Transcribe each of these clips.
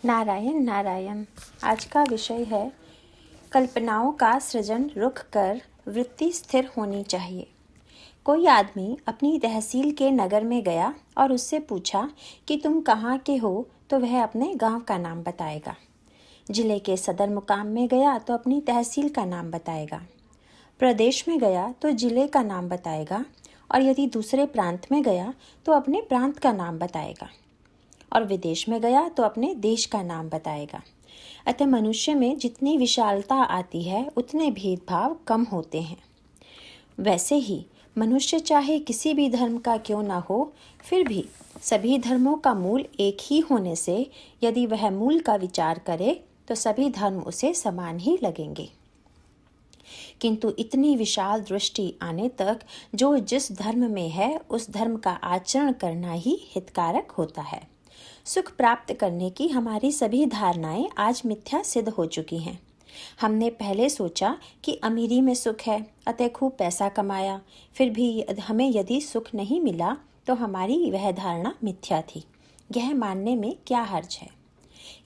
नारायण नारायण। आज का विषय है कल्पनाओं का सृजन रुक कर वृत्ति स्थिर होनी चाहिए। कोई आदमी अपनी तहसील के नगर में गया और उससे पूछा कि तुम कहाँ के हो, तो वह अपने गांव का नाम बताएगा। जिले के सदर मुकाम में गया तो अपनी तहसील का नाम बताएगा। प्रदेश में गया तो जिले का नाम बताएगा, और यदि दूसरे प्रांत में गया तो अपने प्रांत का नाम बताएगा, और विदेश में गया तो अपने देश का नाम बताएगा। अतः मनुष्य में जितनी विशालता आती है उतने भेदभाव कम होते हैं। वैसे ही मनुष्य चाहे किसी भी धर्म का क्यों न हो, फिर भी सभी धर्मों का मूल एक ही होने से यदि वह मूल का विचार करे तो सभी धर्म उसे समान ही लगेंगे। किंतु इतनी विशाल दृष्टि आने तक जो जिस धर्म में है उस धर्म का आचरण करना ही हितकारक होता है। सुख प्राप्त करने की हमारी सभी धारणाएं आज मिथ्या सिद्ध हो चुकी हैं। हमने पहले सोचा कि अमीरी में सुख है, अतः खूब पैसा कमाया, फिर भी हमें यदि सुख नहीं मिला तो हमारी वह धारणा मिथ्या थी। यह मानने में क्या हर्ज है?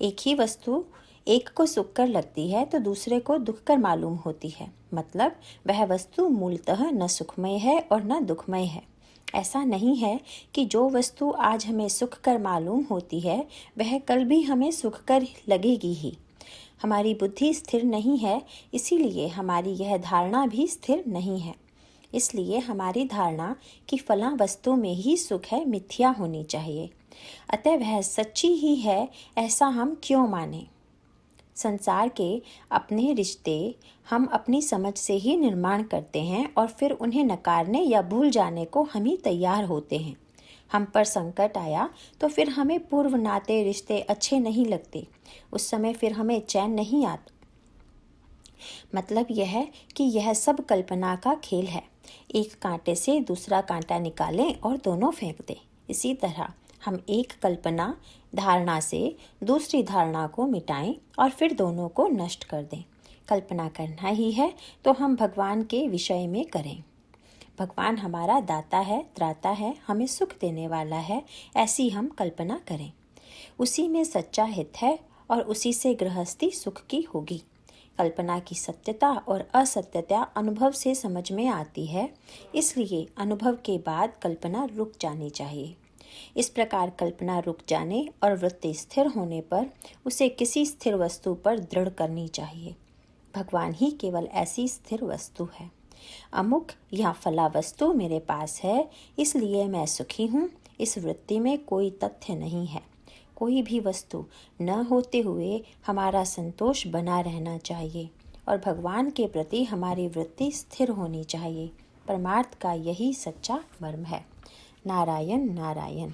एक ही वस्तु एक को सुख कर लगती है तो दूसरे को दुख कर मालूम होती है, मतलब वह वस्तु मूलतः न सुखमय है और न दुखमय है। ऐसा नहीं है कि जो वस्तु आज हमें सुख कर मालूम होती है वह कल भी हमें सुख कर लगेगी ही। हमारी बुद्धि स्थिर नहीं है, इसीलिए हमारी यह धारणा भी स्थिर नहीं है। इसलिए हमारी धारणा कि फलां वस्तु में ही सुख है मिथ्या होनी चाहिए। अतः वह सच्ची ही है ऐसा हम क्यों मानें? संसार के अपने रिश्ते हम अपनी समझ से ही निर्माण करते हैं और फिर उन्हें नकारने या भूल जाने को हम ही तैयार होते हैं। हम पर संकट आया तो फिर हमें पूर्व नाते रिश्ते अच्छे नहीं लगते, उस समय फिर हमें चैन नहीं आता। मतलब यह है कि यह सब कल्पना का खेल है। एक कांटे से दूसरा कांटा निकालें और दोनों फेंक दें। इसी तरह हम एक कल्पना धारणा से दूसरी धारणा को मिटाएं और फिर दोनों को नष्ट कर दें। कल्पना करना ही है तो हम भगवान के विषय में करें। भगवान हमारा दाता है, त्राता है, हमें सुख देने वाला है, ऐसी हम कल्पना करें। उसी में सच्चा हित है और उसी से गृहस्थी सुख की होगी। कल्पना की सत्यता और असत्यता अनुभव से समझ में आती है, इसलिए अनुभव के बाद कल्पना रुक जानी चाहिए। इस प्रकार कल्पना रुक जाने और वृत्ति स्थिर होने पर उसे किसी स्थिर वस्तु पर दृढ़ करनी चाहिए। भगवान ही केवल ऐसी स्थिर वस्तु है। अमुक या फला वस्तु मेरे पास है इसलिए मैं सुखी हूँ, इस वृत्ति में कोई तथ्य नहीं है। कोई भी वस्तु न होते हुए हमारा संतोष बना रहना चाहिए और भगवान के प्रति हमारी वृत्ति स्थिर होनी चाहिए। परमार्थ का यही सच्चा मर्म है। नारायण नारायण।